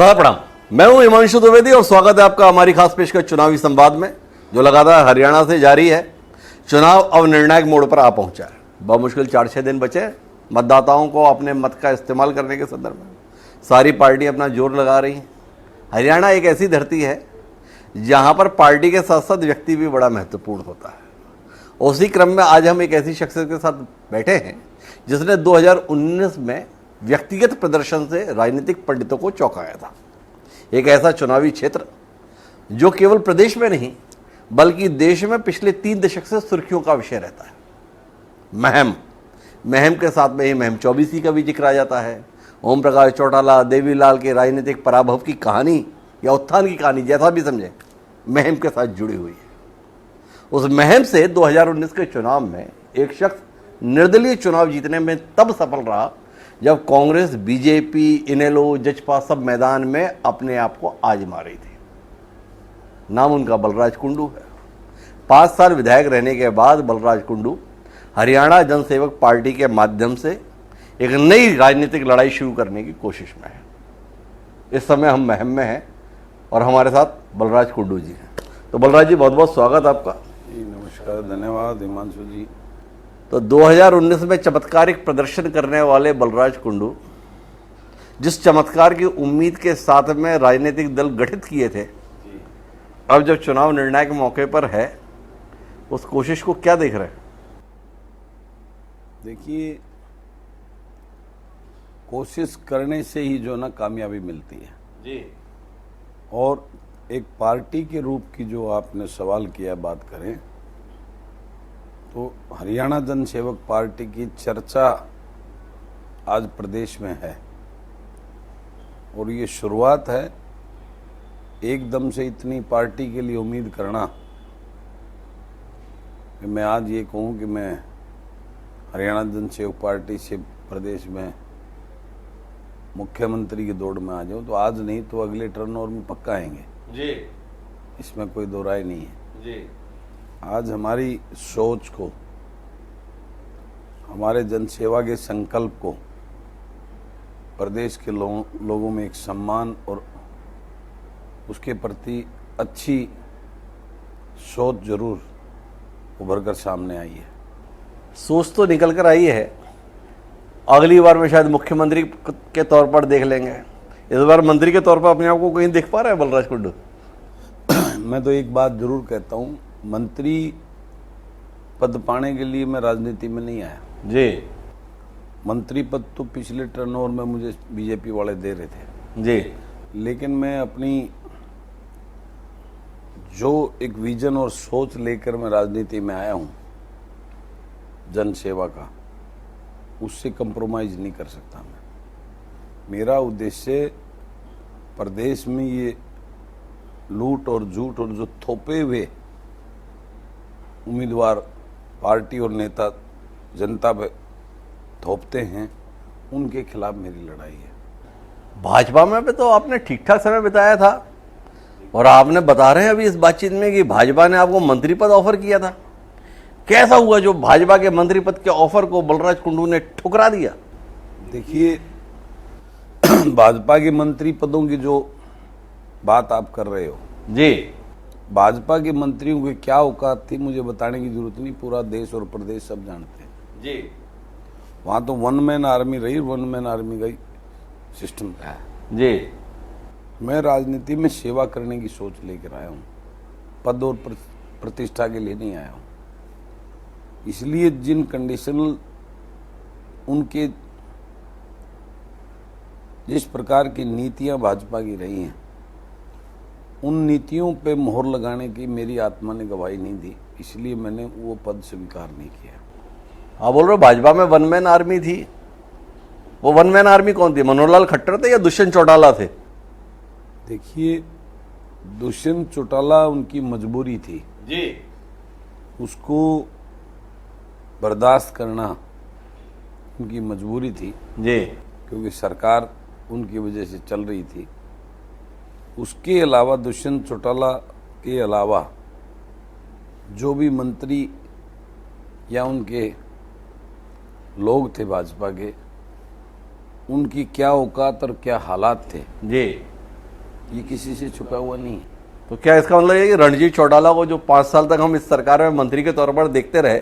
साहब प्रणाम। मैं हूं हिमांशु द्विवेदी और स्वागत है आपका हमारी खास पेशकश चुनावी संवाद में, जो लगातार हरियाणा से जारी है। चुनाव अब निर्णायक मोड़ पर आ पहुंचा है। बमुश्किल 4-6 दिन बचे मतदाताओं को अपने मत का इस्तेमाल करने के संदर्भ में सारी पार्टी अपना जोर लगा रही हैं। हरियाणा एक ऐसी धरती है जहां पर पार्टी के साथ साथ व्यक्ति भी बड़ा महत्वपूर्ण होता है। उसी क्रम में आज हम एक ऐसी शख्सियत के साथ बैठे हैं जिसने 2019 में व्यक्तिगत प्रदर्शन से राजनीतिक पंडितों को चौंकाया था। एक ऐसा चुनावी क्षेत्र जो केवल प्रदेश में नहीं बल्कि देश में पिछले 3 दशक से सुर्खियों का विषय रहता है। महम के साथ में ही महम 24 का भी जिक्र आ जाता है। ओम प्रकाश चौटाला, देवीलाल के राजनीतिक पराभव की कहानी या उत्थान की कहानी, जैसा भी समझे, महम के साथ जुड़ी हुई है। उस महम से 2019 के चुनाव में एक शख्स निर्दलीय चुनाव जीतने में तब सफल रहा जब कांग्रेस, बीजेपी, इनेलो, जजपा सब मैदान में अपने आप को आजमा रही थी। नाम उनका बलराज कुंडू है। 5 साल विधायक रहने के बाद बलराज कुंडू हरियाणा जनसेवक पार्टी के माध्यम से एक नई राजनीतिक लड़ाई शुरू करने की कोशिश में है। इस समय हम महम में हैं और हमारे साथ बलराज कुंडू जी हैं। तो बलराज जी, बहुत बहुत स्वागत आपका। जी नमस्कार, धन्यवाद हिमांशु जी। तो 2019 में चमत्कारिक प्रदर्शन करने वाले बलराज कुंडू जिस चमत्कार की उम्मीद के साथ में राजनीतिक दल गठित किए थे, अब जब चुनाव निर्णायक मौके पर है, उस कोशिश को क्या देख रहे हैं? देखिए, कोशिश करने से ही जो ना कामयाबी मिलती है जी। और एक पार्टी के रूप की जो आपने सवाल किया, बात करें तो हरियाणा जनसेवक पार्टी की चर्चा आज प्रदेश में है और ये शुरुआत है। एकदम से इतनी पार्टी के लिए उम्मीद करना कि मैं आज ये कहूँ कि मैं हरियाणा जनसेवक पार्टी से प्रदेश में मुख्यमंत्री की दौड़ में आ जाऊँ, तो आज नहीं तो अगले टर्नओवर में पक्का आएंगे जी। इसमें कोई दो राय नहीं है जी। आज हमारी सोच को, हमारे जनसेवा के संकल्प को प्रदेश के लोगों में एक सम्मान और उसके प्रति अच्छी सोच जरूर उभर कर सामने आई है। सोच तो निकल कर आई है। अगली बार में शायद मुख्यमंत्री के तौर पर देख लेंगे। इस बार मंत्री के तौर पर अपने आप को कहीं देख पा रहा है बलराज कुंडू? मैं तो एक बात जरूर कहता हूँ, मंत्री पद पाने के लिए मैं राजनीति में नहीं आया जी। मंत्री पद तो पिछले टर्नओवर में मुझे बीजेपी वाले दे रहे थे जी। लेकिन मैं अपनी जो एक विजन और सोच लेकर मैं राजनीति में आया हूँ जनसेवा का, उससे कंप्रोमाइज नहीं कर सकता मैं। मेरा उद्देश्य प्रदेश में ये लूट और झूठ और जो थोपे हुए उम्मीदवार पार्टी और नेता जनता पे थोपते हैं, उनके खिलाफ मेरी लड़ाई है। भाजपा में भी तो आपने ठीक ठाक समय बिताया था और आपने बता रहे हैं अभी इस बातचीत में कि भाजपा ने आपको मंत्री पद ऑफर किया था। कैसा हुआ जो भाजपा के मंत्री पद के ऑफर को बलराज कुंडू ने ठुकरा दिया? देखिए, भाजपा के मंत्री पदों की जो बात आप कर रहे हो जी, भाजपा के मंत्रियों की क्या औकात थी मुझे बताने की जरूरत नहीं, पूरा देश और प्रदेश सब जानते हैं जी। वहां तो 1 मैन आर्मी रही, 1 मैन आर्मी का ही सिस्टम है जी। मैं राजनीति में सेवा करने की सोच लेकर आया हूँ, पद और प्रतिष्ठा के लिए नहीं आया हूँ। इसलिए जिन कंडीशनल उनके जिस प्रकार की नीतियां भाजपा की रही हैं, उन नीतियों पे मोहर लगाने की मेरी आत्मा ने गवाही नहीं दी, इसलिए मैंने वो पद स्वीकार नहीं किया। आप बोल रहे हो भाजपा में 1 मैन आर्मी थी। वो 1 मैन आर्मी कौन थी? मनोहर लाल खट्टर थे या दुष्यंत चौटाला थे? देखिए, दुष्यंत चौटाला उनकी मजबूरी थी जी। उसको बर्दाश्त करना उनकी मजबूरी थी जी। क्योंकि सरकार उनकी वजह से चल रही थी। उसके अलावा दुष्यंत चौटाला के अलावा जो भी मंत्री या उनके लोग थे भाजपा के, उनकी क्या औकात और क्या हालात थे जी, ये किसी से छुपा हुआ नहीं है। तो क्या इसका मतलब है कि रणजीत चौटाला को जो 5 साल तक हम इस सरकार में मंत्री के तौर पर देखते रहे,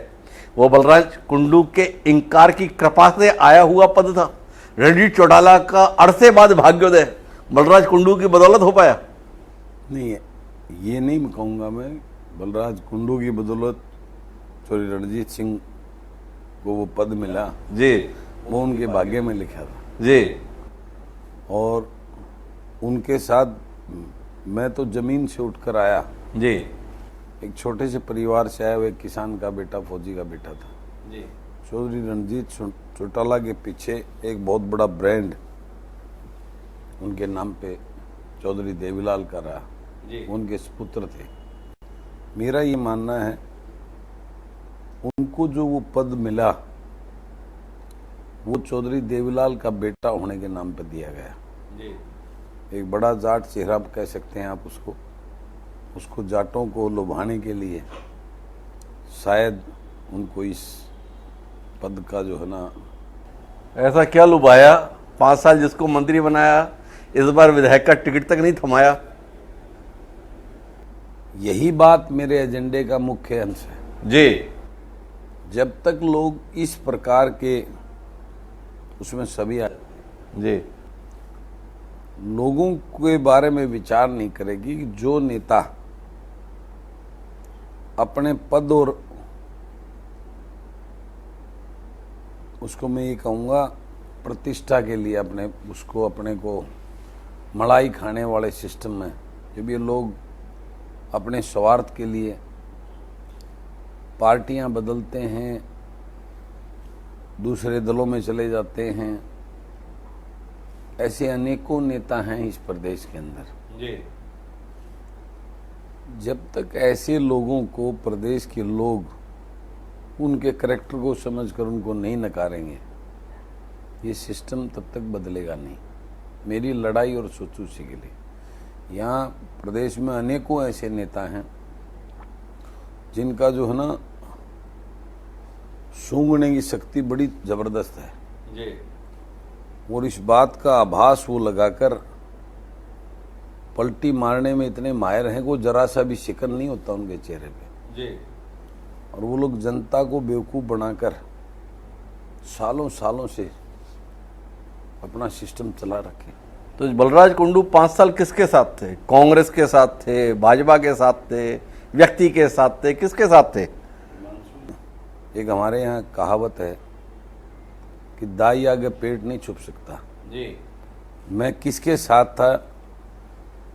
वो बलराज कुंडू के इंकार की कृपा से आया हुआ पद था? रणजीत चौटाला का अरसे बाद भाग्योदय बलराज कुंडू की बदौलत हो पाया? नहीं, ये नहीं कहूँगा मैं बलराज कुंडू की बदौलत रणजीत सिंह को वो पद मिला जी, वो उनके भाग्य में लिखा था जी, और उनके साथ मैं तो जमीन से उठकर आया, जी, एक छोटे से परिवार से आया, वो एक किसान का बेटा, फौजी का बेटा था जी, चौधरी रणजीत चौटाला के पीछे एक बहुत बड़ा ब्रांड उनके नाम पे चौधरी देवीलाल का रहा, उनके सुपुत्र थे। मेरा ये मानना है उनको जो वो पद मिला वो चौधरी देवीलाल का बेटा होने के नाम पर दिया गया। एक बड़ा जाट चेहरा कह सकते हैं आप उसको जाटों को लुभाने के लिए शायद उनको इस पद का जो है ना, ऐसा क्या लुभाया? 5 साल जिसको मंत्री बनाया, इस बार विधायक का टिकट तक नहीं थमाया। यही बात मेरे एजेंडे का मुख्य अंश है जी। जब तक लोग इस प्रकार के उसमें सभी जी, लोगों के बारे में विचार नहीं करेगी कि जो नेता अपने पद और उसको मैं ये कहूँगा प्रतिष्ठा के लिए अपने को मलाई खाने वाले सिस्टम में जब ये लोग अपने स्वार्थ के लिए पार्टियां बदलते हैं, दूसरे दलों में चले जाते हैं, ऐसे अनेकों नेता हैं इस प्रदेश के अंदर। जी। जब तक ऐसे लोगों को प्रदेश के लोग उनके करैक्टर को समझकर उनको नहीं नकारेंगे, ये सिस्टम तब तक बदलेगा नहीं। मेरी लड़ाई और सोच उसी के लिए। यहाँ प्रदेश में अनेकों ऐसे नेता हैं जिनका जो है ना सूंघने की शक्ति बड़ी जबरदस्त है जी। और इस बात का आभास वो लगाकर पलटी मारने में इतने माहिर हैं को जरा सा भी शिकन नहीं होता उनके चेहरे पे जी। और वो लोग जनता को बेवकूफ़ बनाकर सालों सालों से अपना सिस्टम चला रखे। तो बलराज कुंडू 5 साल किसके साथ थे? कांग्रेस के साथ थे, भाजपा के साथ थे, व्यक्ति के साथ थे, किसके साथ थे? एक हमारे यहाँ कहावत है कि दाई आगे पेट नहीं छुप सकता। जी। मैं किसके साथ था,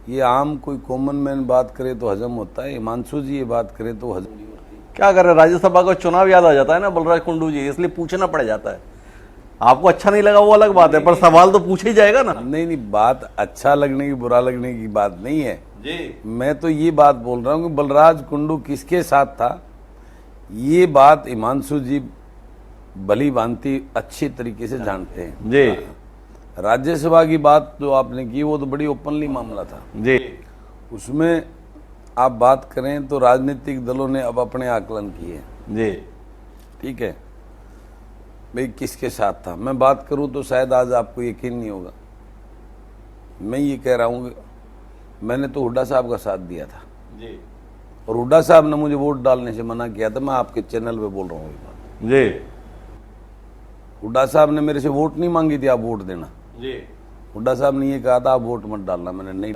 ये आम कोई कॉमन मैन बात करे तो हजम होता है, हिमांशु जी ये बात करे तो हजम नहीं होती। क्या करें, राज्यसभा का चुनाव याद आ जाता है ना बलराज कुंडू जी, इसलिए पूछना पड़ जाता है। आपको अच्छा नहीं लगा वो अलग बात है, पर सवाल तो पूछा ही जाएगा ना। नहीं, बात अच्छा लगने की बुरा लगने की बात नहीं है जी। मैं तो ये बात बोल रहा हूँ कि बलराज कुंडू किसके साथ था, ये बात हिमांशु जी भली भांति अच्छी तरीके से जानते हैं। जी। राज्यसभा की बात जो आपने की वो तो बड़ी ओपनली मामला था जी। उसमें आप बात करें तो राजनीतिक दलों ने अब अपने आकलन किए। जी। ठीक है भाई, किसके साथ था मैं बात करूं तो शायद आज आपको यकीन नहीं होगा। मैं ये कह रहा हूं कि मैंने तो हुड्डा साहब का साथ दिया था जी। और हुड्डा साहब ने मुझे वोट डालने से मना किया था। मैं आपके चैनल पे बोल रहा हूँ ये बात। जी। हुड्डा साहब ने मेरे से वोट नहीं मांगी थी आप वोट देना। जी। हुड्डा साहब ने ये कहा था आप वोट मत डालना, मैंने नहीं।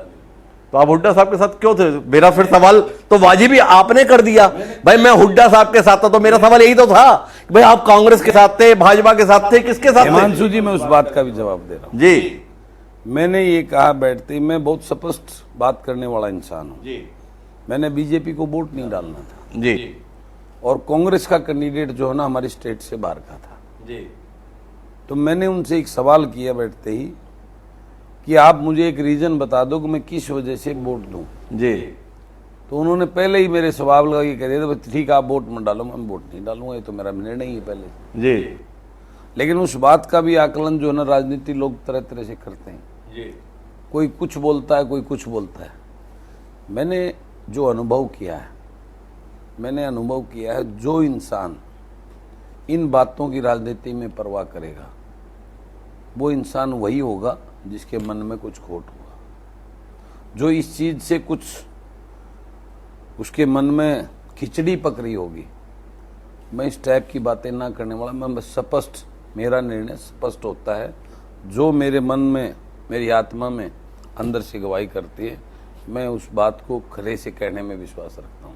तो आप हुड्डा साहब के साथ क्यों थे? मेरा फिर सवाल तो वाजिब ही आपने कर दिया। भाई मैं हुड्डा साहब के साथ था तो मेरा सवाल यही तो था कि भाई आप कांग्रेस के साथ थे, भाजपा के साथ थे, किसके साथ थे? हिमांशु जी मैं उस बात का भी जवाब दे रहा हूँ। जी। मैंने ये कहा बैठते ही, मैं बहुत स्पष्ट बात करने वाला इंसान हूँ। जी। मैंने बीजेपी को वोट नहीं डालना था जी। और कांग्रेस का कैंडिडेट जो है ना हमारी स्टेट से बाहर का था। जी। तो मैंने उनसे एक सवाल किया बैठते ही कि आप मुझे एक रीजन बता दो कि मैं किस वजह से वोट दूं। जी। तो उन्होंने पहले ही मेरे सवाल लगा के कह दिया था ठीक है आप वोट मत डालो, मैं वोट नहीं डालूंगा, ये तो मेरा निर्णय ही है पहले। जी। लेकिन उस बात का भी आकलन जो है ना राजनीति लोग तरह तरह से करते हैं। जी। कोई कुछ बोलता है, कोई कुछ बोलता है। मैंने जो अनुभव किया है जो इंसान इन बातों की राजनीति में परवाह करेगा वो इंसान वही होगा जिसके मन में कुछ खोट होगा। जो इस चीज से कुछ उसके मन में खिचड़ी पक रही होगी, मैं इस टाइप की बातें ना करने वाला। मैं स्पष्ट, मेरा निर्णय स्पष्ट होता है, जो मेरे मन में, मेरी आत्मा में अंदर से गवाही करती है, मैं उस बात को खरे से कहने में विश्वास रखता हूँ।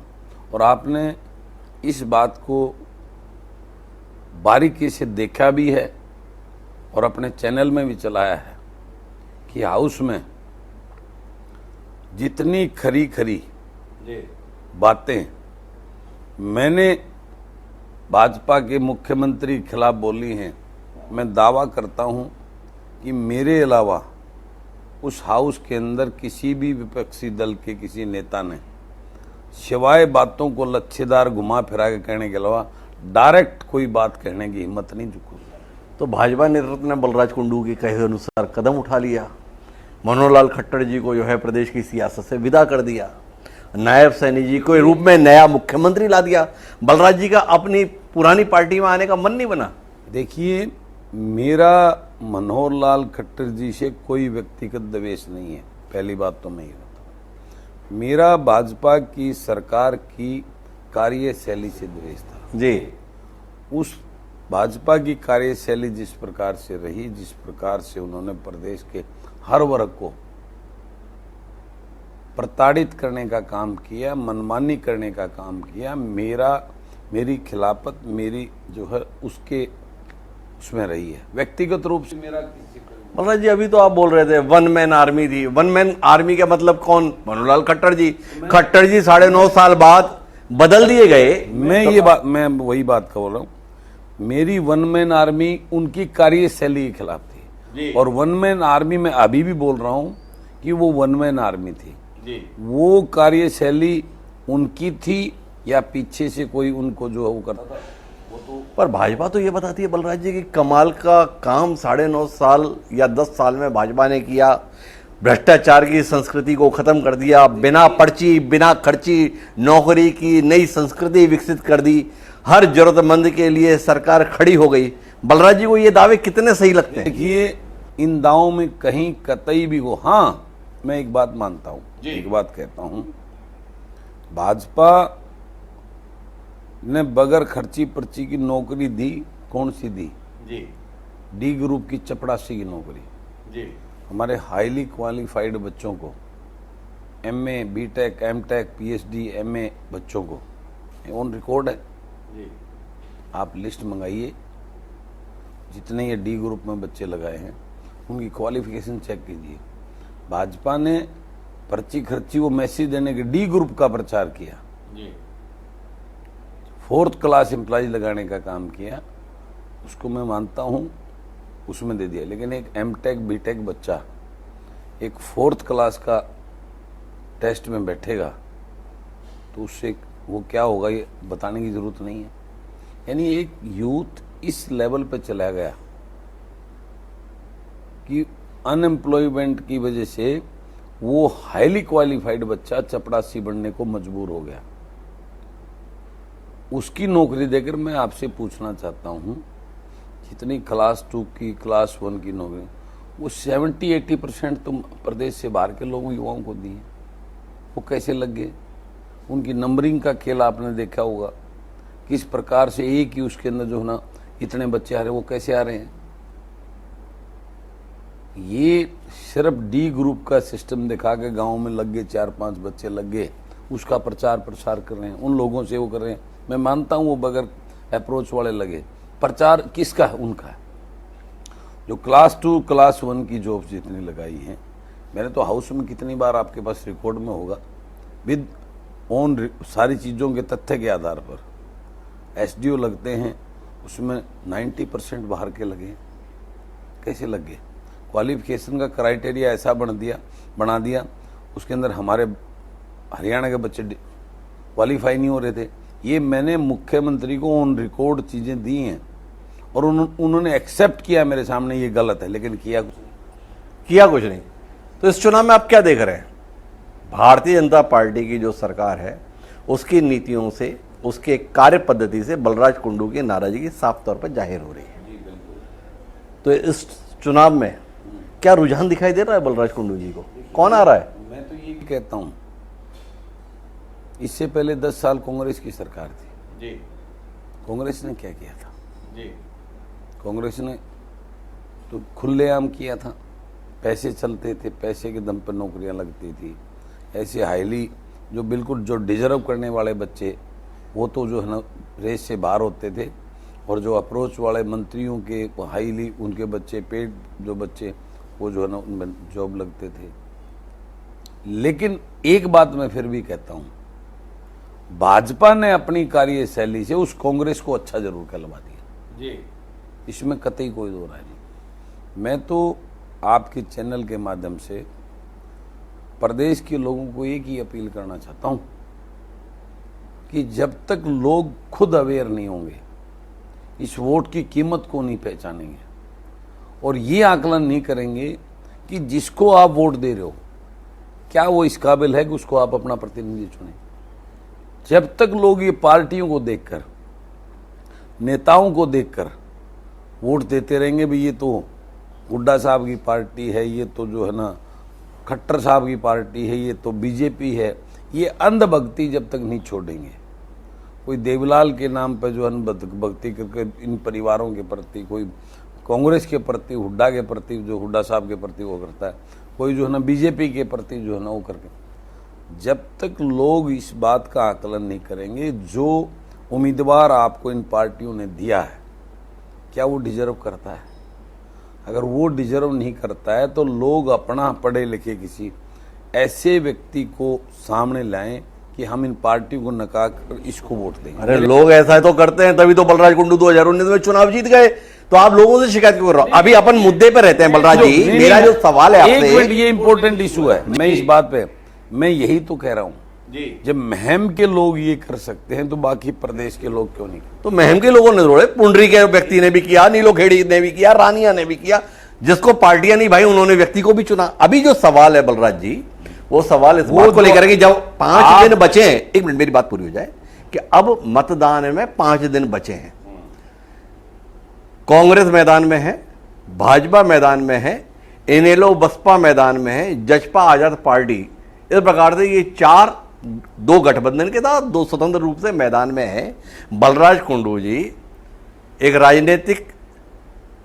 और आपने इस बात को बारीकी से देखा भी है और अपने चैनल में भी चलाया है कि हाउस में जितनी खरी खरी बातें मैंने भाजपा के मुख्यमंत्री के खिलाफ बोली हैं, मैं दावा करता हूं कि मेरे अलावा उस हाउस के अंदर किसी भी विपक्षी दल के किसी नेता ने सिवाय बातों को लच्छेदार घुमा फिरा के कहने के अलावा डायरेक्ट कोई बात कहने की हिम्मत नहीं जुटी। तो भाजपा नेतृत्व ने बलराज कुंडू के कहे अनुसार कदम उठा लिया, मनोहर लाल खट्टर जी को जो है प्रदेश की सियासत से विदा कर दिया, नायब सैनी जी को रूप में नया मुख्यमंत्री ला दिया। बलराज जी का अपनी पुरानी पार्टी में आने का मन नहीं बना? देखिए, मेरा मनोहर लाल खट्टर जी से कोई व्यक्तिगत द्वेष नहीं है। पहली बात तो मैं ये बताऊं, मेरा भाजपा की सरकार की कार्यशैली से द्वेष था जी। उस भाजपा की कार्यशैली जिस प्रकार से रही, जिस प्रकार से उन्होंने प्रदेश के हर वर्ग को प्रताड़ित करने का काम किया, मनमानी करने का काम किया, मेरी खिलाफत, मेरी जो है उसके उसमें रही है। व्यक्तिगत रूप से मेरा किसी को। बलराज जी, अभी तो आप बोल रहे थे वन मैन आर्मी थी। वन मैन आर्मी का मतलब कौन? मनोहर लाल खट्टर जी। खट्टर जी 9.5 साल बाद बदल दिए गए। मैं वही बात का बोल रहा हूँ, मेरी वन मैन आर्मी उनकी कार्यशैली के खिलाफ थी। और वन मैन आर्मी में अभी भी बोल रहा हूँ कि वो वन मैन आर्मी थी जी। वो कार्यशैली उनकी थी या पीछे से कोई उनको जो है वो करता था, वो तो। पर भाजपा तो ये बताती है बलराज जी कि कमाल का काम 9.5 साल या 10 साल में भाजपा ने किया। भ्रष्टाचार की संस्कृति को खत्म कर दिया, बिना पर्ची बिना खर्ची नौकरी की नई संस्कृति विकसित कर दी, हर जरूरतमंद के लिए सरकार खड़ी हो गई। बलराज जी को ये दावे कितने सही लगते हैं? देखिए, इन दावों में कहीं कतई भी हो, हाँ मैं एक बात मानता हूं, एक बात कहता हूं, भाजपा ने बगैर खर्ची पर्ची की नौकरी दी। कौन सी दी? जी, डी ग्रुप की चपड़ासी की नौकरी जी। हमारे हाईली क्वालिफाइड बच्चों को, MA, BTech, MTech, PhD, MA बच्चों को ऑन रिकॉर्ड है जी। आप लिस्ट मंगाइए, जितने ये डी ग्रुप में बच्चे लगाए हैं उनकी क्वालिफिकेशन चेक कीजिए। भाजपा ने पर्ची खर्ची वो मैसेज देने के डी ग्रुप का प्रचार किया जी। 4th क्लास एम्प्लॉय लगाने का काम किया, उसको मैं मानता हूं, उसमें दे दिया। लेकिन एक एमटेक बीटेक बच्चा एक 4th क्लास का टेस्ट में बैठेगा तो उससे वो क्या होगा ये बताने की जरूरत नहीं है। यानी एक यूथ इस लेवल पे चला गया कि अनएम्प्लॉयमेंट की वजह से वो हाईली क्वालिफाइड बच्चा चपड़ासी बनने को मजबूर हो गया। उसकी नौकरी देकर मैं आपसे पूछना चाहता हूं, जितनी क्लास 2 की, क्लास 1 की नौकरी, वो 70-80% तुम प्रदेश से बाहर के लोगों, युवाओं को दी है। वो कैसे लग गए? उनकी नंबरिंग का खेल आपने देखा होगा, किस प्रकार से एक ही उसके अंदर जो है ना इतने बच्चे आ रहे हैं, वो कैसे आ रहे हैं। ये सिर्फ डी ग्रुप का सिस्टम दिखा के गाँव में लग गए, 4-5 बच्चे लग गए, उसका प्रचार प्रसार कर रहे हैं, उन लोगों से वो कर रहे हैं। मैं मानता हूं वो बगैर अप्रोच वाले लगे। प्रचार किसका है? उनका है। जो क्लास 2 क्लास 1 की जॉब्स जितनी लगाई हैं, मैंने तो हाउस में कितनी बार आपके पास रिकॉर्ड में होगा, विद ऑन सारी चीज़ों के तथ्य के आधार पर एसडीओ लगते हैं, उसमें 90% बाहर के लगे। कैसे लग गए? क्वालिफिकेशन का क्राइटेरिया ऐसा बना दिया, उसके अंदर हमारे हरियाणा के बच्चे क्वालिफाई नहीं हो रहे थे। ये मैंने मुख्यमंत्री को ऑन रिकॉर्ड चीजें दी हैं और उन्होंने एक्सेप्ट किया मेरे सामने ये गलत है, लेकिन किया कुछ नहीं। तो इस चुनाव में आप क्या देख रहे हैं? भारतीय जनता पार्टी की जो सरकार है उसकी नीतियों से, उसके कार्य पद्धति से बलराज कुंडू की नाराजगी साफ तौर पर जाहिर हो रही है। तो इस चुनाव में क्या रुझान दिखाई दे रहा है बलराज कुंडू जी को? कौन आ रहा है? मैं तो ये कहता हूं, इससे पहले 10 साल कांग्रेस की सरकार थी जी कांग्रेस ने क्या किया था? जी कांग्रेस ने तो खुलेआम किया था, पैसे चलते थे, पैसे के दम पर नौकरियां लगती थी। ऐसे हाईली जो बिल्कुल जो डिजर्व करने वाले बच्चे वो तो जो है ना रेस से बाहर होते थे, और जो अप्रोच वाले मंत्रियों के हाईली उनके बच्चे पेड जो बच्चे वो जो है ना उनमें जॉब लगते थे। लेकिन एक बात मैं फिर भी कहता हूं, भाजपा ने अपनी कार्यशैली से उस कांग्रेस को अच्छा जरूर कहलवा दिया जी, इसमें कतई कोई दो राय नहीं। मैं तो आपके चैनल के माध्यम से प्रदेश के लोगों को एक ही अपील करना चाहता हूं कि जब तक लोग खुद अवेयर नहीं होंगे, इस वोट की कीमत को नहीं पहचानेंगे और ये आकलन नहीं करेंगे कि जिसको आप वोट दे रहे हो क्या वो इस काबिल है कि उसको आप अपना प्रतिनिधि चुनें, जब तक लोग ये पार्टियों को देखकर, नेताओं को देखकर वोट देते रहेंगे भी ये तो हुड्डा साहब की पार्टी है, ये तो जो है ना खट्टर साहब की पार्टी है, ये तो बीजेपी है, ये अंधभक्ति जब तक नहीं छोड़ेंगे, कोई देवलाल के नाम पर जो अंधभक्ति करके इन परिवारों के प्रति, कोई कांग्रेस के प्रति, हुड्डा के प्रति, जो हुड्डा साहब के प्रति वो करता है, कोई जो है ना बीजेपी के प्रति जो है ना वो करके, जब तक लोग इस बात का आकलन नहीं करेंगे जो उम्मीदवार आपको इन पार्टियों ने दिया है क्या वो डिजर्व करता है, अगर वो डिजर्व नहीं करता है तो लोग अपना पढ़े लिखे किसी ऐसे व्यक्ति को सामने लाएं कि हम इन पार्टियों को नकार कर इसको वोट देंगे। अरे लोग ऐसा तो करते हैं, तभी तो बलराज कुंडू 2019 में चुनाव जीत गए। तो आप लोगों से शिकायत क्यों कर रहे हो? अभी अपन मुद्दे पे रहते हैं बलराज जी। मेरा जो सवाल है आपसे, एक मिनट, ये इंपॉर्टेंट इशू है, मैं इस बात पे मैं यही तो कह रहा हूं जी, जब महम के लोग ये कर सकते हैं तो बाकी प्रदेश के लोग क्यों नहीं? तो महम के लोगों ने जोड़े, पुंडरी के व्यक्ति ने भी किया, नीलोखेड़ी ने भी किया, रानिया ने भी किया, जिसको पार्टियां नहीं भाई उन्होंने व्यक्ति को भी चुना। अभी जो सवाल है बलराज जी, वो सवाल इस बात को लेकर कि जब 5 दिन बचे हैं, एक मिनट मेरी बात पूरी हो जाए, कि अब मतदान में 5 दिन बचे हैं, कांग्रेस मैदान में है, भाजपा मैदान में है, इनेलो बसपा मैदान में है, जसपा आजाद पार्टी, इस प्रकार से ये 2 गठबंधन के साथ 2 स्वतंत्र रूप से मैदान में है। बलराज कुंडू जी एक राजनीतिक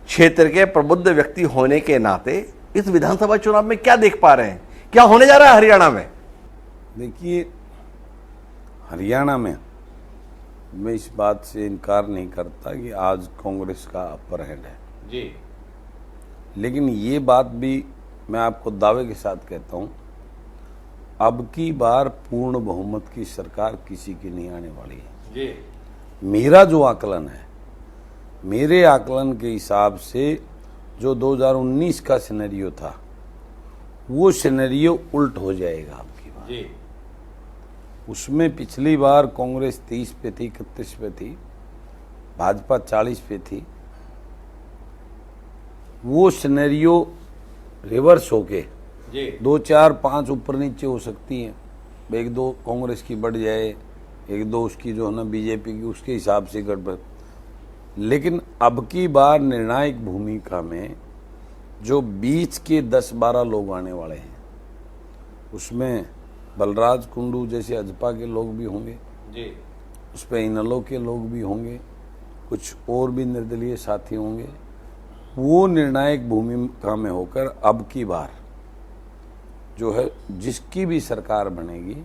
क्षेत्र के प्रबुद्ध व्यक्ति होने के नाते इस विधानसभा चुनाव में क्या देख पा रहे हैं, क्या होने जा रहा है हरियाणा में? देखिए, हरियाणा में मैं इस बात से इनकार नहीं करता कि आज कांग्रेस का अपर हैंड है जी, लेकिन ये बात भी मैं आपको दावे के साथ कहता हूं, अब की बार पूर्ण बहुमत की सरकार किसी की नहीं आने वाली है जी। मेरा जो आकलन है, मेरे आकलन के हिसाब से जो 2019 का सिनेरियो था वो सिनेरियो उल्ट हो जाएगा अब की बार जी। उसमें पिछली बार कांग्रेस 30 पे थी, 31 पे थी, भाजपा 40 पे थी, वो सिनेरियो रिवर्स होके 2, 4, 5 ऊपर नीचे हो सकती हैं, 1-2 कांग्रेस की बढ़ जाए, 1-2 उसकी जो है ना बीजेपी की, उसके हिसाब से गड़बड़। लेकिन अब की बार निर्णायक भूमिका में जो बीच के 10-12 लोग आने वाले हैं उसमें बलराज कुंडू जैसे अजपा के लोग भी होंगे जी, उस पर इनेलो के लोग भी होंगे, कुछ और भी निर्दलीय साथी होंगे, वो निर्णायक भूमिका में होकर अब की बार जो है जिसकी भी सरकार बनेगी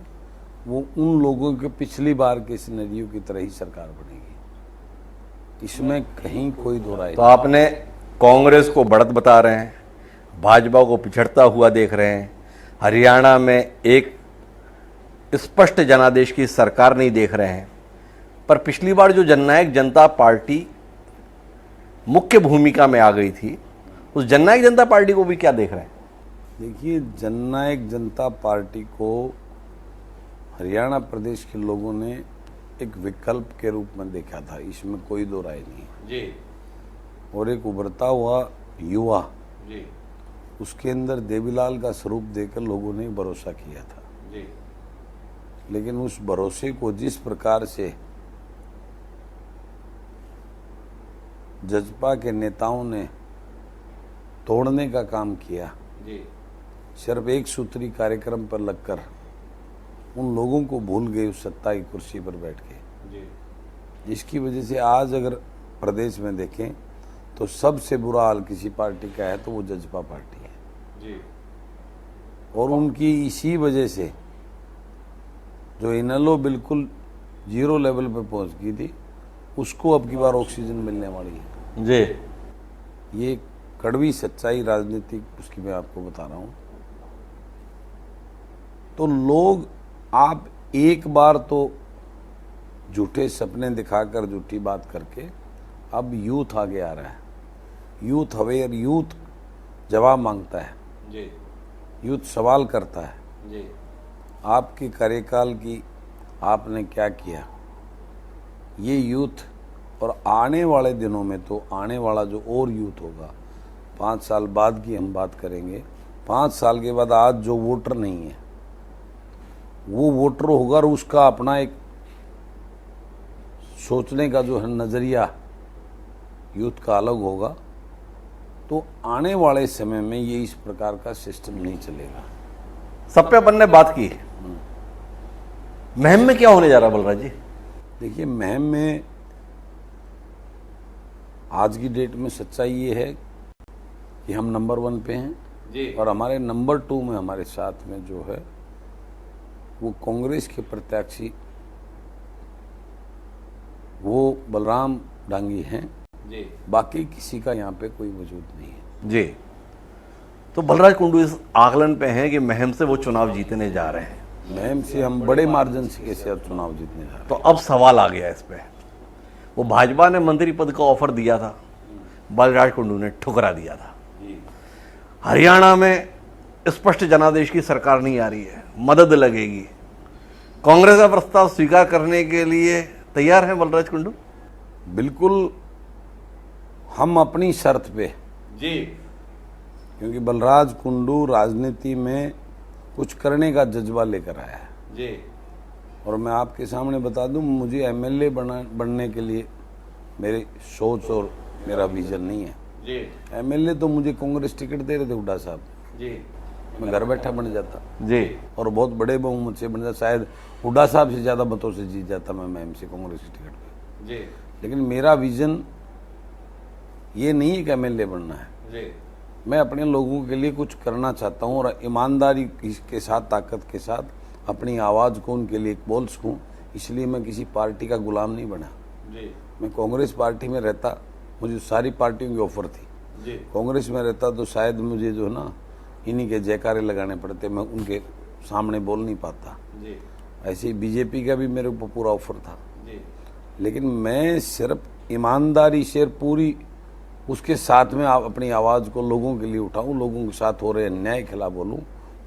वो उन लोगों के पिछली बार के सिनेरियो की तरह ही सरकार बनेगी, इसमें कहीं कोई दो राय तो आपने कांग्रेस को बढ़त बता रहे हैं, भाजपा को पिछड़ता हुआ देख रहे हैं, हरियाणा में एक स्पष्ट जनादेश की सरकार नहीं देख रहे हैं, पर पिछली बार जो जननायक जनता पार्टी मुख्य भूमिका में आ गई थी, उस जननायक जनता पार्टी को भी क्या देख रहे हैं? देखिए, जननायक जनता पार्टी को हरियाणा प्रदेश के लोगों ने एक विकल्प के रूप में देखा था, इसमें कोई दो राय नहीं जी, और एक उभरता हुआ युवा जी, उसके अंदर देवीलाल का स्वरूप देकर लोगों ने भरोसा किया था जी, लेकिन उस भरोसे को जिस प्रकार से जजपा के नेताओं ने तोड़ने का काम किया, जी, सिर्फ एक सूत्री कार्यक्रम पर लगकर उन लोगों को भूल गए उस सत्ता की कुर्सी पर बैठ के, जिसकी वजह से आज अगर प्रदेश में देखें तो सबसे बुरा हाल किसी पार्टी का है तो वो जजपा पार्टी है जी। और उनकी इसी वजह से जो इनेलो बिल्कुल जीरो लेवल पे पहुंच गई थी, उसको अब की बार ऑक्सीजन मिलने वाली है जी। ये कड़वी सच्चाई राजनीतिक उसकी मैं आपको बता रहा हूं। तो लोग, आप एक बार तो झूठे सपने दिखाकर झूठी बात करके, अब यूथ आगे आ रहा है, यूथ अवेयर, यूथ जवाब मांगता है जी। यूथ सवाल करता है जी। आपके कार्यकाल की आपने क्या किया, ये यूथ। और आने वाले दिनों में तो आने वाला जो और यूथ होगा, 5 साल बाद की हम बात करेंगे, 5 साल के बाद आज जो वोटर नहीं है वो वोटर होगा और उसका अपना एक सोचने का जो है नजरिया यूथ का अलग होगा। तो आने वाले समय में ये इस प्रकार का सिस्टम नहीं चलेगा। सब पे अपन ने बात की, महम में क्या होने जा रहा बलराज जी? देखिए, महम में आज की डेट में सच्चाई ये है कि हम नंबर 1 पे हैं जी। और हमारे नंबर 2 में हमारे साथ में जो है वो कांग्रेस के प्रत्याशी वो बलराम डांगी हैं जी। बाकी किसी का यहाँ पे कोई वजूद नहीं है जी। तो बलराज कुंडू इस आकलन पे हैं कि महम से वो चुनाव जीतने जा रहे हैं, महम से हम बड़े मार्जिन के साथ चुनाव जीतने जा रहे हैं। तो अब सवाल आ गया इस पे, वो भाजपा ने मंत्री पद का ऑफर दिया था, बलराज कुंडू ने ठुकरा दिया था। हरियाणा में स्पष्ट जनादेश की सरकार नहीं आ रही है, मदद लगेगी, कांग्रेस का प्रस्ताव स्वीकार करने के लिए तैयार है बलराज कुंडू? बिल्कुल, हम अपनी शर्त पे जी, क्योंकि बलराज कुंडू राजनीति में कुछ करने का जज्बा लेकर आया है जी। और मैं आपके सामने बता दूं, मुझे एमएलए बनने के लिए मेरी सोच और मेरा विजन नहीं है जी। एमएलए तो मुझे कांग्रेस टिकट दे रहे थे हुड्डा साहब जी, मैं घर बैठा बन जाता जी, और बहुत बड़े बहुमत से बन जाता, शायद हुड्डा साहब से ज्यादा मतों से जीत जाता मैं एमसी कांग्रेस की टिकट पे जी। लेकिन मेरा विजन ये नहीं है कि एमएलए बनना है जी। मैं अपने लोगों के लिए कुछ करना चाहता हूँ और ईमानदारी के साथ, ताकत के साथ अपनी आवाज़ को उनके लिए बोल सकूँ। इसलिए मैं किसी पार्टी का गुलाम नहीं बना जी। मैं कांग्रेस पार्टी में रहता, मुझे सारी पार्टियों की ऑफर थी जी। कांग्रेस में रहता तो शायद मुझे जो है ना इन्हीं के जयकारे लगाने पड़ते, मैं उनके सामने बोल नहीं पाता जी। ऐसे ही बीजेपी का भी मेरे ऊपर पूरा ऑफर था जी। लेकिन मैं सिर्फ ईमानदारी से पूरी उसके साथ में अपनी आवाज़ को लोगों के लिए उठाऊं, लोगों के साथ हो रहे अन्याय के खिलाफ बोलूं,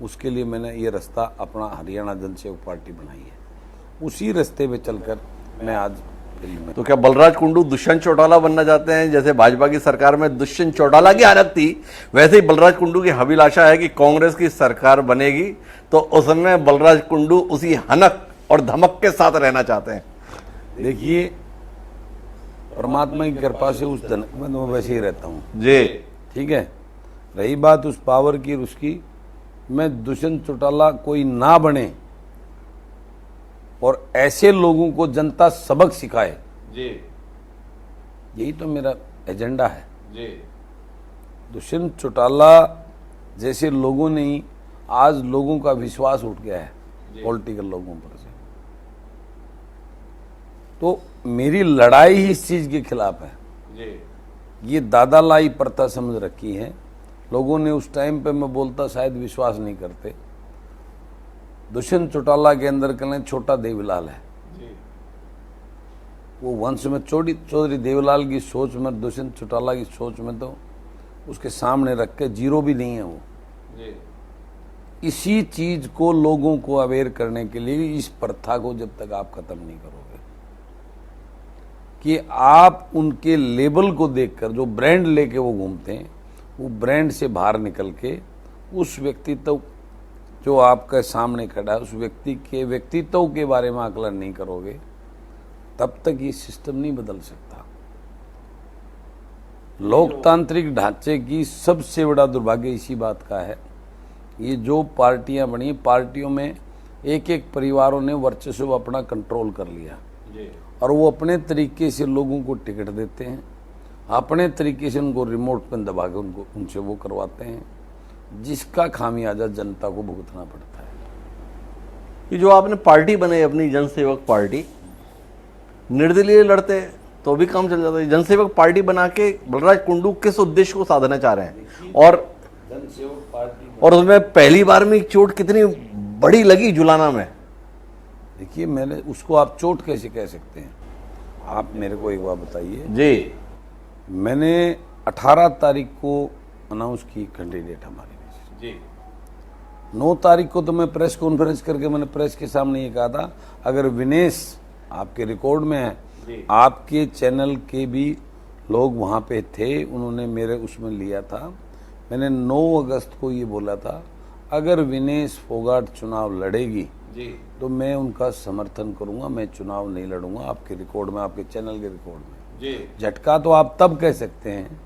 उसके लिए मैंने ये रास्ता अपना हरियाणा जनसेवक पार्टी बनाई है। उसी रास्ते पे चलकर मैं आज दिल्ली में। तो क्या बलराज कुंडू दुष्यंत चौटाला बनना चाहते हैं? जैसे भाजपा की सरकार में दुष्यंत चौटाला की हालत थी, वैसे ही बलराज कुंडू की अभिलाषा है कि कांग्रेस की सरकार बनेगी तो उसमें बलराज कुंडू उसी हनक और धमक के साथ रहना चाहते हैं। देखिए, परमात्मा की कृपा से उस धन में तो मैं वैसे ही रहता हूँ जी, ठीक है। रही बात उस पावर की, उसकी, मैं दुष्यंत चौटाला कोई ना बने और ऐसे लोगों को जनता सबक सिखाए जी, यही तो मेरा एजेंडा है जी। दुष्यंत चौटाला जैसे लोगों ने ही आज लोगों का विश्वास उठ गया है पॉलिटिकल लोगों पर से, तो मेरी लड़ाई ही इस चीज के खिलाफ है जी। ये दादा लाई प्रथा समझ रखी है लोगों ने। उस टाइम पे मैं बोलता शायद विश्वास नहीं करते। दुष्यंत चौटाला के अंदर कहें छोटा देवीलाल है जी। वो वंश में चौधरी देवीलाल की सोच में, दुष्यंत चौटाला की सोच में तो उसके सामने रख के जीरो भी नहीं है वो जी। इसी चीज को लोगों को अवेयर करने के लिए इस प्रथा को जब तक आप खत्म नहीं करोगे कि आप उनके लेबल को देखकर जो ब्रांड लेके वो घूमते हैं, वो ब्रांड से बाहर निकल के उस व्यक्तित्व जो आपके सामने खड़ा है, उस व्यक्ति के व्यक्तित्व के बारे में आकलन नहीं करोगे, तब तक ये सिस्टम नहीं बदल सकता। लोकतांत्रिक ढांचे की सबसे बड़ा दुर्भाग्य इसी बात का है ये जो पार्टियां बनी, पार्टियों में एक एक परिवारों ने वर्चस्व अपना कंट्रोल कर लिया और वो अपने तरीके से लोगों को टिकट देते हैं, अपने तरीके से उनको रिमोट पर दबा के उनसे वो करवाते हैं, जिसका खामियाजा जनता को भुगतना पड़ता है। ये जो आपने पार्टी बनाई अपनी जनसेवक पार्टी, निर्दलीय लड़ते तो भी काम चल जाता है। जनसेवक पार्टी बना के बलराज कुंडू किस उद्देश्य को साधना चाह रहे हैं? और जनसेवक पार्टी और उसमें पहली बार में चोट कितनी बड़ी लगी जुलाना में। देखिए, मैंने उसको आप चोट कैसे कह सकते हैं? आप मेरे को एक बात बताइए जी। मैंने 18 तारीख को अनाउंस की कैंडिडेट हमारी जी। 9 तारीख को तो मैं प्रेस कॉन्फ्रेंस करके मैंने प्रेस के सामने ये कहा था, अगर विनेश आपके रिकॉर्ड में है, आपके चैनल के भी लोग वहाँ पे थे, उन्होंने मेरे उसमें लिया था। मैंने 9 अगस्त को ये बोला था, अगर विनेश फोगाट चुनाव लड़ेगी तो मैं उनका समर्थन करूंगा, मैं चुनाव नहीं लड़ूंगा। आपके रिकॉर्ड में, आपके चैनल के रिकॉर्ड में झटका तो आप तब कह सकते हैं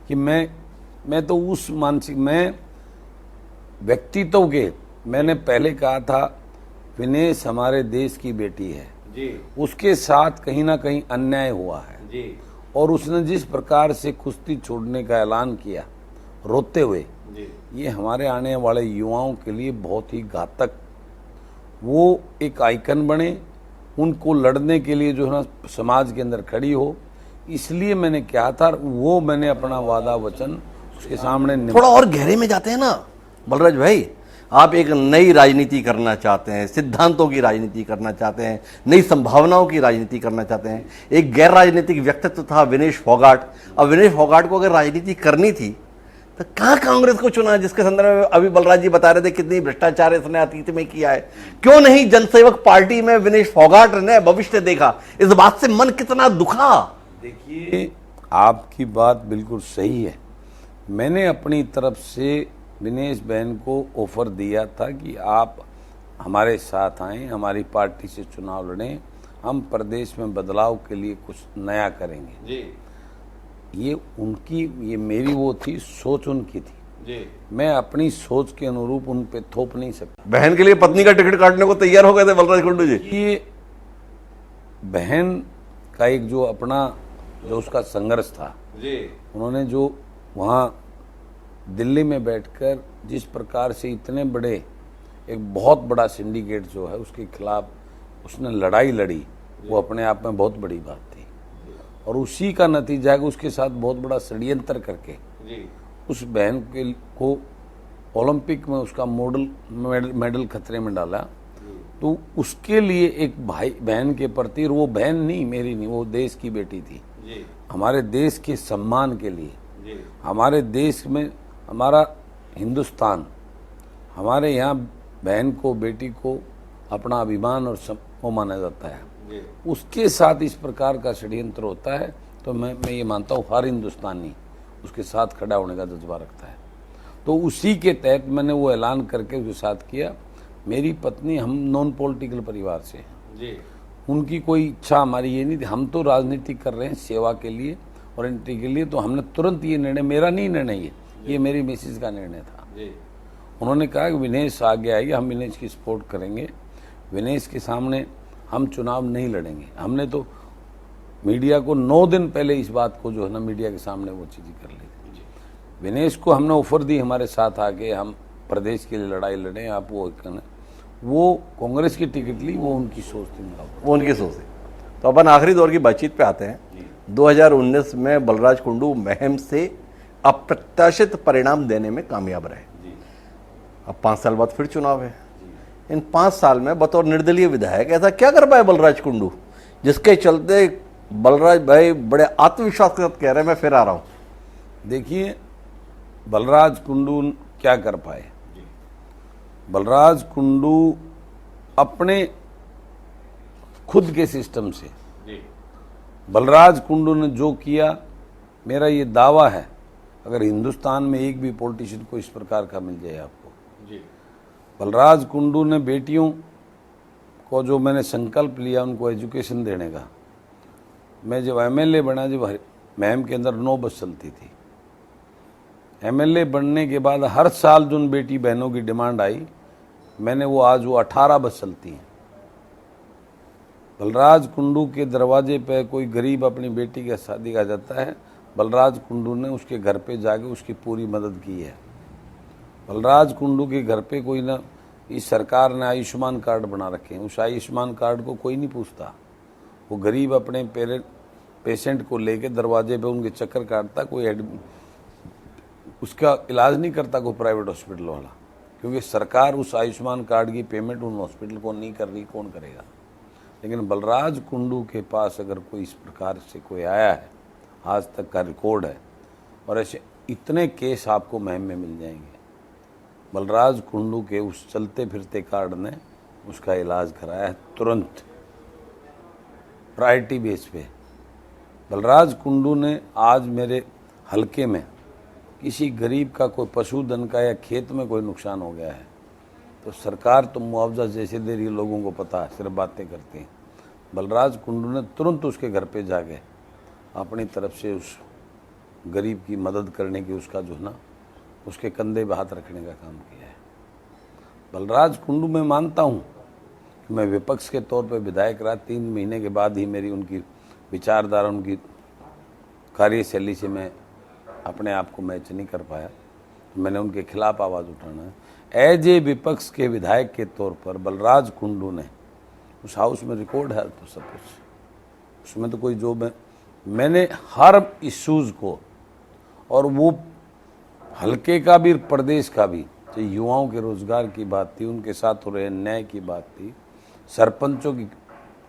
कि मैं तो उस मानसिक, मैं व्यक्तित्व के, मैंने पहले कहा था विनेश हमारे देश की बेटी है जी। उसके साथ कहीं ना कहीं अन्याय हुआ है जी। और उसने जिस प्रकार से कुश्ती छोड़ने का ऐलान किया रोते हुए जी। ये हमारे आने वाले युवाओं के लिए बहुत ही घातक, वो एक आइकन बने, उनको लड़ने के लिए जो है ना समाज के अंदर खड़ी हो, इसलिए मैंने कहा था। वो मैंने अपना वादा वचन उसके सामने थोड़ा और गहरे में जाते हैं ना बलराज भाई, आप एक नई राजनीति करना चाहते हैं, सिद्धांतों की राजनीति करना चाहते हैं, नई संभावनाओं की राजनीति करना चाहते हैं। एक गैर राजनीतिक व्यक्तित्व था विनेश फोगाट। अब विनेश फोगाट को अगर राजनीति करनी थी तो कहाँ कांग्रेस को चुना, जिसके संदर्भ में अभी बलराज जी बता रहे थे कितनी भ्रष्टाचार इसने अतीत में किया है? क्यों नहीं जनसेवक पार्टी में विनेश फोगाट ने भविष्य देखा? इस बात से मन कितना दुखा। देखिए, आपकी बात बिल्कुल सही है। मैंने अपनी तरफ से विनेश बहन को ऑफर दिया था कि आप हमारे साथ आएं, हमारी पार्टी से चुनाव लड़ें, हम प्रदेश में बदलाव के लिए कुछ नया करेंगे जी। ये उनकी, ये मेरी वो थी, सोच उनकी थी जी। मैं अपनी सोच के अनुरूप उन पे थोप नहीं सकता। बहन के लिए पत्नी का टिकट काटने को तैयार हो गए थे बलराज कुंडू जी। ये बहन का एक जो अपना जो उसका संघर्ष था जी। उन्होंने जो वहाँ दिल्ली में बैठकर जिस प्रकार से इतने बड़े, एक बहुत बड़ा सिंडिकेट जो है उसके खिलाफ उसने लड़ाई लड़ी, वो अपने आप में बहुत बड़ी बात थी। और उसी का नतीजा है कि उसके साथ बहुत बड़ा षड्यंत्र करके उस बहन के को ओलंपिक में उसका मेडल खतरे में डाला। तो उसके लिए एक भाई बहन के प्रति, वो बहन नहीं मेरी नहीं, वो देश की बेटी थी, हमारे देश के सम्मान के लिए, हमारे देश में, हमारा हिंदुस्तान, हमारे यहाँ बहन को, बेटी को अपना अभिमान और वो माना जाता है। उसके साथ इस प्रकार का षड्यंत्र होता है तो मैं ये मानता हूँ हर हिंदुस्तानी उसके साथ खड़ा होने का जज्बा रखता है। तो उसी के तहत मैंने वो ऐलान करके उसके साथ किया। मेरी पत्नी, हम नॉन पॉलिटिकल परिवार से हैं जी। उनकी कोई इच्छा हमारी ये नहीं थी, हम तो राजनीति कर रहे हैं सेवा के लिए और एंट्री के लिए। तो हमने तुरंत ये निर्णय, मेरा नहीं निर्णय ये मेरी मिसेज का निर्णय था जी। उन्होंने कहा कि विनेश आगे आएगी, हम विनेश की सपोर्ट करेंगे, विनेश के सामने हम चुनाव नहीं लड़ेंगे। हमने तो मीडिया को 9 दिन पहले इस बात को जो है ना मीडिया के सामने वो चीज़ें कर ली थी। विनेश को हमने ऑफर दी, हमारे साथ आके हम प्रदेश के लिए लड़ाई लड़ें, आप वो कांग्रेस की टिकट ली, वो उनकी सोच थी, वो उनकी सोच थी। तो अपन आखिरी दौर की बातचीत पे आते हैं। 2019 में बलराज कुंडू महम से अप्रत्याशित परिणाम देने में कामयाब रहे। अब 5 साल बाद फिर चुनाव है। इन 5 साल में बतौर निर्दलीय विधायक ऐसा क्या कर पाए बलराज कुंडू, जिसके चलते बलराज भाई बड़े आत्मविश्वास के साथ कह रहे हैं मैं फिर आ रहा हूं? देखिए, बलराज कुंडू क्या कर पाए? बलराज कुंडू अपने खुद के सिस्टम से, बलराज कुंडू ने जो किया, मेरा ये दावा है अगर हिंदुस्तान में एक भी पॉलिटिशियन को इस प्रकार का मिल जाए आपको जी। बलराज कुंडू ने बेटियों को जो मैंने संकल्प लिया उनको एजुकेशन देने का, मैं जब एमएलए बना, जब महम के अंदर 9 बस चलती थी, एमएलए बनने के बाद हर साल जो उन बेटी बहनों की डिमांड आई, मैंने वो आज वो 18 बस चलती हैं। बलराज कुंडू के दरवाजे पे कोई गरीब अपनी बेटी के शादी का जाता है, बलराज कुंडू ने उसके घर पे जाके उसकी पूरी मदद की है। बलराज कुंडू के घर पे कोई ना, इस सरकार ने आयुष्मान कार्ड बना रखे हैं, उस आयुष्मान कार्ड को कोई नहीं पूछता। वो गरीब अपने पेशेंट को लेके दरवाजे पे उनके चक्कर काटता, कोई उसका इलाज नहीं करता कोई प्राइवेट हॉस्पिटल वाला, क्योंकि सरकार उस आयुष्मान कार्ड की पेमेंट उन हॉस्पिटल को नहीं कर रही, कौन करेगा। लेकिन बलराज कुंडू के पास अगर कोई इस प्रकार से कोई आया है, आज तक का रिकॉर्ड है, और ऐसे इतने केस आपको महम में मिल जाएंगे। बलराज कुंडू के उस चलते फिरते कार्ड ने उसका इलाज कराया है तुरंत, प्रायोरिटी बेस पे। बलराज कुंडू ने आज मेरे हलके में किसी गरीब का कोई पशुधन का या खेत में कोई नुकसान हो गया है तो सरकार तो मुआवजा जैसे दे रही है, लोगों को पता है, सिर्फ बातें करती हैं। बलराज कुंडू ने तुरंत उसके घर पे जाके अपनी तरफ से उस गरीब की मदद करने की, उसका जो ना उसके कंधे पे हाथ रखने का काम किया है। बलराज कुंडू मैं मानता हूँ कि मैं विपक्ष के तौर पे विधायक रहा, 3 महीने के बाद ही मेरी उनकी विचारधारा, उनकी कार्यशैली से मैं अपने आप को मैच नहीं कर पाया, तो मैंने उनके खिलाफ आवाज़ उठाना है। एज ए विपक्ष के विधायक के तौर पर बलराज कुंडू ने, उस हाउस में रिकॉर्ड है तो सब कुछ, उसमें तो कोई जो मैंने हर इश्यूज़ को, और वो हल्के का भी प्रदेश का भी, तो युवाओं के रोजगार की बात थी, उनके साथ हो रहे न्याय की बात थी, सरपंचों की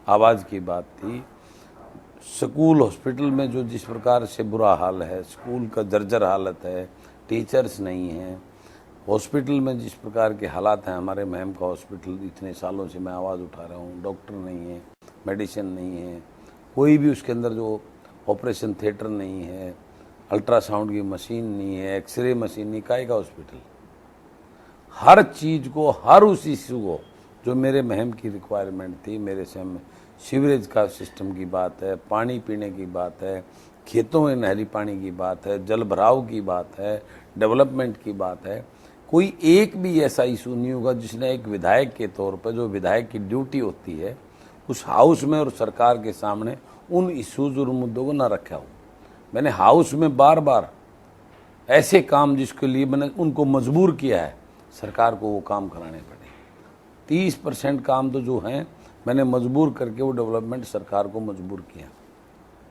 आवाज़ की बात थी, स्कूल हॉस्पिटल में जो जिस प्रकार से बुरा हाल है, स्कूल का जर्जर हालत है, टीचर्स नहीं हैं, हॉस्पिटल में जिस प्रकार के हालात हैं, हमारे महम का हॉस्पिटल इतने सालों से मैं आवाज़ उठा रहा हूँ, डॉक्टर नहीं है, मेडिसिन नहीं है, कोई भी उसके अंदर जो ऑपरेशन थिएटर नहीं है, अल्ट्रासाउंड की मशीन नहीं है, एक्सरे मशीन नहीं, काय का हॉस्पिटल। हर चीज़ को, हर उस इशू को जो मेरे महम की रिक्वायरमेंट थी, मेरे से सीवरेज का सिस्टम की बात है, पानी पीने की बात है, खेतों में नहरी पानी की बात है, जल भराव की बात है, डेवलपमेंट की बात है, कोई एक भी ऐसा इशू नहीं होगा जिसने एक विधायक के तौर पर, जो विधायक की ड्यूटी होती है, उस हाउस में और सरकार के सामने उन इशूज़ और मुद्दों को ना रखा हो। मैंने हाउस में बार बार ऐसे काम जिसके लिए मैंने उनको मजबूर किया है, सरकार को वो काम कराने पड़े। 30% काम तो जो हैं मैंने मजबूर करके वो डेवलपमेंट सरकार को मजबूर किया,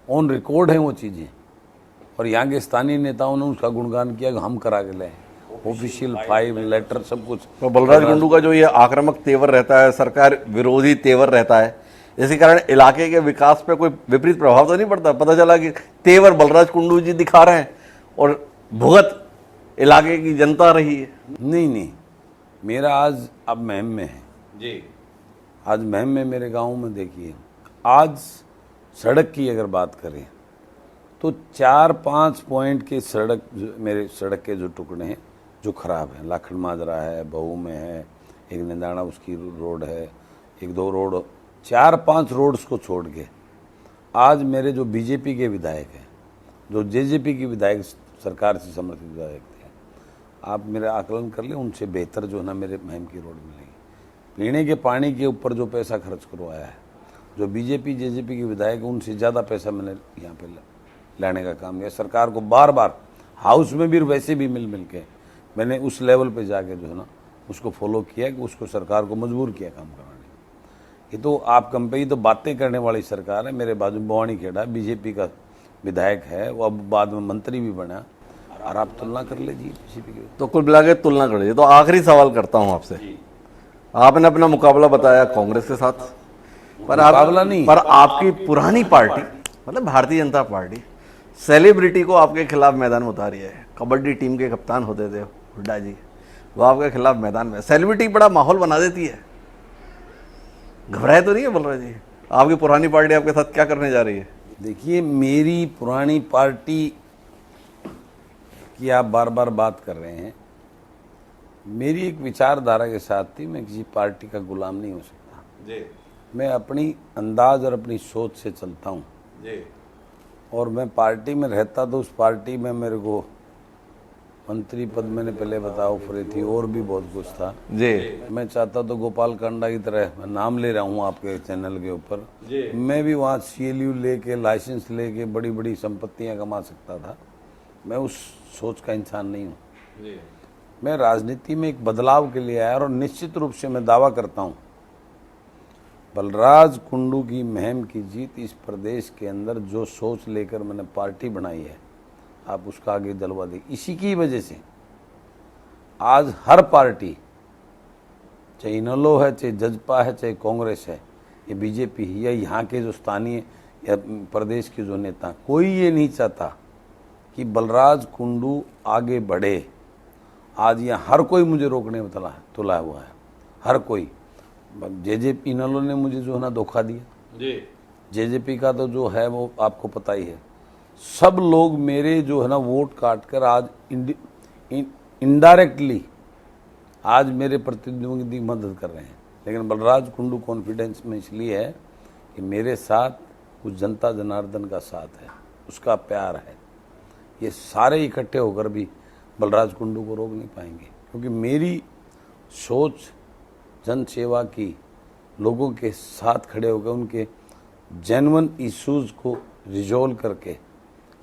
ऑन रिकॉर्ड है वो चीज़ें, और यहाँ के स्थानीय नेताओं ने उसका गुणगान किया कि हम करा के लाए, ऑफिशियल फाइल लेटर सब कुछ। तो बलराज कुंडू का जो ये आक्रामक तेवर रहता है, सरकार विरोधी तेवर रहता है, इसी कारण इलाके के विकास पे कोई विपरीत प्रभाव तो नहीं पड़ता? पता चला कि तेवर बलराज कुंडू जी दिखा रहे हैं और भुगत इलाके की जनता रही है। नहीं, मेरा आज अब महम में है जी, आज महम में मेरे गांव में देखिए, आज सड़क की अगर बात करें तो 4-5 पॉइंट के सड़क, मेरे सड़क के जो टुकड़े हैं जो खराब हैं, लाखड़ माजरा है, बहू में है, एक निंदाना उसकी रोड है, 1-2 रोड, 4-5 रोड्स को छोड़ के आज मेरे जो बीजेपी के विधायक हैं, जो जेजेपी के विधायक, सरकार से समर्थित विधायक थे, आप मेरा आकलन कर लें, उनसे बेहतर जो है ना मेरे महम की रोड मिलेगी। पीने के पानी के ऊपर जो पैसा खर्च करवाया है, जो बीजेपी जेजेपी के विधायक, उनसे ज़्यादा पैसा मैंने यहाँ पे लाने का काम किया। सरकार को बार बार हाउस में भी वैसे भी मिल के मैंने उस लेवल पे जाके जो है ना उसको फॉलो किया कि उसको सरकार को मजबूर किया काम कराने। ये तो आप कंपेनी तो बातें करने वाली सरकार है। मेरे बाजू भवानी खेड़ा बीजेपी का विधायक है, वो अब बाद में मंत्री भी बना, और आप तुलना कर लीजिए बीजेपी की। तो कुल मिला के तुलना कर लीजिए। तो आखिरी सवाल करता हूं आपसे, आपने अपना मुकाबला बताया कांग्रेस के साथ, पर मुकाबला नहीं, पर आपकी पुरानी पार्टी मतलब भारतीय जनता पार्टी सेलिब्रिटी को आपके खिलाफ मैदान में उतारी है। कबड्डी टीम के कप्तान होते थे हुड्डा जी, वो आपके खिलाफ मैदान में, सेलिब्रिटी बड़ा माहौल बना देती है। घबराए तो नहीं है बलराज जी? आपकी पुरानी पार्टी आपके साथ क्या करने जा रही है? देखिए, मेरी पुरानी पार्टी की आप बार बार बात कर रहे हैं, मेरी एक विचारधारा के साथ थी, मैं किसी पार्टी का गुलाम नहीं हो सकता जी। मैं अपनी अंदाज और अपनी सोच से चलता हूँ जी, और मैं पार्टी में रहता तो उस पार्टी में मेरे को मंत्री पद मैंने पहले बताया ऑफर थी, और भी बहुत कुछ था जी। मैं चाहता तो गोपाल कांडा की तरह, मैं नाम ले रहा हूँ आपके चैनल के ऊपर, मैं भी वहाँ CLU लेके लाइसेंस लेके बड़ी बड़ी संपत्तियाँ कमा सकता था। मैं उस सोच का इंसान नहीं हूँ। मैं राजनीति में एक बदलाव के लिए आया और निश्चित रूप से मैं दावा करता हूँ बलराज कुंडू की मुहिम की जीत इस प्रदेश के अंदर जो सोच लेकर मैंने पार्टी बनाई है, आप उसका आगे जलवा दें। इसी की वजह से आज हर पार्टी, चाहे इनेलो है, चाहे जजपा है, चाहे कांग्रेस है, ये बीजेपी है, या यहाँ के जो स्थानीय या प्रदेश के जो नेता, कोई ये नहीं चाहता कि बलराज कुंडू आगे बढ़े। आज यहाँ हर कोई मुझे रोकने में तुला हुआ है, हर कोई। जेजेपी इनेलो ने मुझे जो है ना धोखा दिया जी। जेजेपी का तो जो है वो आपको पता ही है। सब लोग मेरे जो है ना वोट काट कर आज इनडायरेक्टली आज मेरे प्रतिनिधियों की मदद कर रहे हैं। लेकिन बलराज कुंडू कॉन्फिडेंस में इसलिए है कि मेरे साथ उस जनता जनार्दन का साथ है, उसका प्यार है। ये सारे इकट्ठे होकर भी बलराज कुंडू को रोक नहीं पाएंगे, क्योंकि मेरी सोच जन सेवा की, लोगों के साथ खड़े होकर उनके जेन्युइन इश्यूज़ को रिजॉल्व करके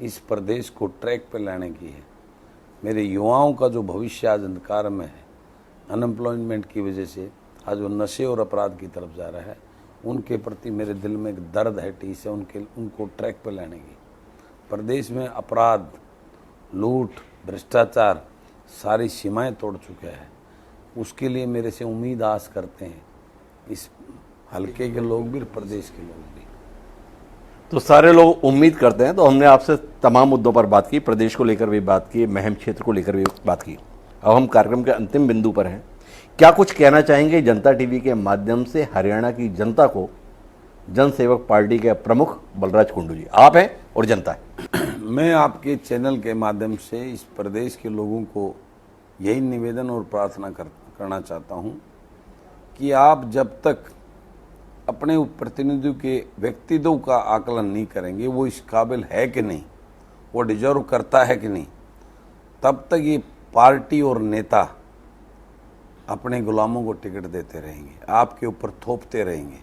इस प्रदेश को ट्रैक पर लाने की है। मेरे युवाओं का जो भविष्य आज अंधकार में है, अनएम्प्लॉयमेंट की वजह से आज वो नशे और अपराध की तरफ जा रहा है, उनके प्रति मेरे दिल में एक दर्द है, टीस है, उनको ट्रैक पर लाने की। प्रदेश में अपराध, लूट, भ्रष्टाचार सारी सीमाएं तोड़ चुके हैं। उसके लिए मेरे से उम्मीद आस करते हैं इस हल्के के लोग भी, प्रदेश के लोग भी। तो सारे लोग उम्मीद करते हैं। तो हमने आपसे तमाम मुद्दों पर बात की, प्रदेश को लेकर भी बात की, महम क्षेत्र को लेकर भी बात की। अब हम कार्यक्रम के अंतिम बिंदु पर हैं। क्या कुछ कहना चाहेंगे जनता टीवी के माध्यम से हरियाणा की जनता को, जन सेवक पार्टी के प्रमुख बलराज कुंडू जी? आप हैं और जनता है। मैं आपके चैनल के माध्यम से इस प्रदेश के लोगों को यही निवेदन और प्रार्थना करना चाहता हूं कि आप जब तक अपने प्रतिनिधियों के व्यक्तित्व का आकलन नहीं करेंगे, वो इस काबिल है कि नहीं, वो डिजर्व करता है कि नहीं, तब तक ये पार्टी और नेता अपने गुलामों को टिकट देते रहेंगे, आपके ऊपर थोपते रहेंगे।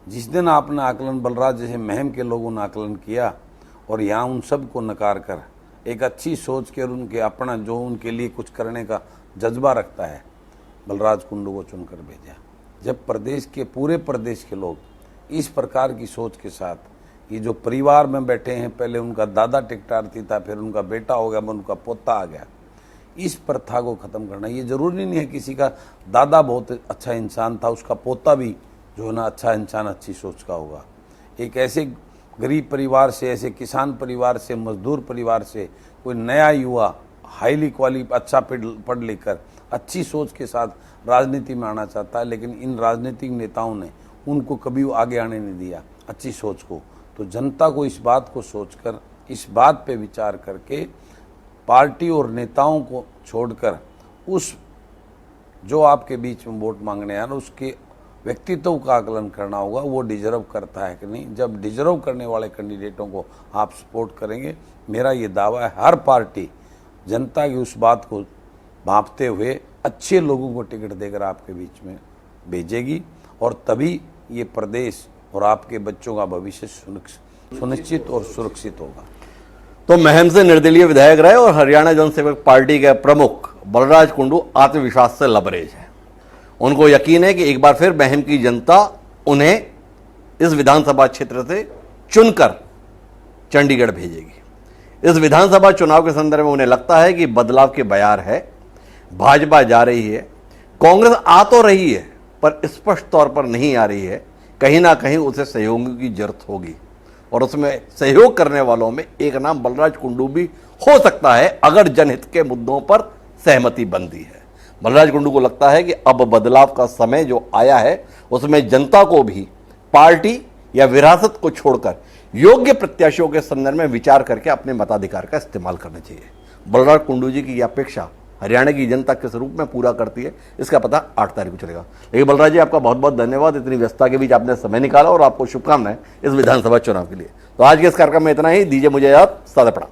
जिस दिन आपने आकलन, बलराज जैसे महम के लोगों ने आकलन किया और यहाँ उन सब को नकार कर एक अच्छी सोच के और उनके अपना जो उनके लिए कुछ करने का जज्बा रखता है, बलराज कुंडू को चुनकर भेजा। जब प्रदेश के पूरे प्रदेश के लोग इस प्रकार की सोच के साथ, ये जो परिवार में बैठे हैं, पहले उनका दादा टिकटार्थी था, फिर उनका बेटा हो गया, उनका पोता आ गया, इस प्रथा को ख़त्म करना। ये ज़रूरी नहीं है किसी का दादा बहुत अच्छा इंसान था, उसका पोता भी जो है ना अच्छा इंसान, अच्छी सोच का होगा। एक ऐसे गरीब परिवार से, ऐसे किसान परिवार से, मजदूर परिवार से कोई नया युवा हाईली अच्छा पढ़ लिख कर अच्छी सोच के साथ राजनीति में आना चाहता है, लेकिन इन राजनीतिक नेताओं ने उनको कभी आगे आने नहीं दिया अच्छी सोच को। तो जनता को इस बात को सोचकर, इस बात पे विचार करके पार्टी और नेताओं को छोड़कर उस जो आपके बीच में वोट मांगने आया ना, उसके व्यक्तित्व का आकलन करना होगा, वो डिजर्व करता है कि नहीं। जब डिजर्व करने वाले कैंडिडेटों को आप सपोर्ट करेंगे, मेरा ये दावा है हर पार्टी जनता की उस बात को भांपते हुए अच्छे लोगों को टिकट देकर आपके बीच में भेजेगी, और तभी ये प्रदेश और आपके बच्चों का भविष्य सुनिश्चित और सुरक्षित होगा। तो महम से निर्दलीय विधायक रहे और हरियाणा जन सेवक पार्टी के प्रमुख बलराज कुंडू आत्मविश्वास से लबरेज है। उनको यकीन है कि एक बार फिर महम की जनता उन्हें इस विधानसभा क्षेत्र से चुनकर चंडीगढ़ भेजेगी। इस विधानसभा चुनाव के संदर्भ में उन्हें लगता है कि बदलाव के बयार है। भाजपा जा रही है, कांग्रेस आ तो रही है पर स्पष्ट तौर पर नहीं आ रही है। कहीं ना कहीं उसे सहयोगियों की जरूरत होगी, और उसमें सहयोग करने वालों में एक नाम बलराज कुंडू भी हो सकता है, अगर जनहित के मुद्दों पर सहमति बनती है। बलराज कुंडू को लगता है कि अब बदलाव का समय जो आया है, उसमें जनता को भी पार्टी या विरासत को छोड़कर योग्य प्रत्याशियों के संदर्भ में विचार करके अपने मताधिकार का इस्तेमाल करना चाहिए। बलराज कुंडू जी की यह अपेक्षा हरियाणा की जनता किस रूप में पूरा करती है, इसका पता 8 तारीख को चलेगा। लेकिन बलराज जी, आपका बहुत बहुत धन्यवाद, इतनी व्यस्तता के बीच आपने समय निकाला, और आपको शुभकामनाएं इस विधानसभा चुनाव के लिए। तो आज के इस कार्यक्रम में इतना ही। दीजिए मुझे याद, सादा पड़ा।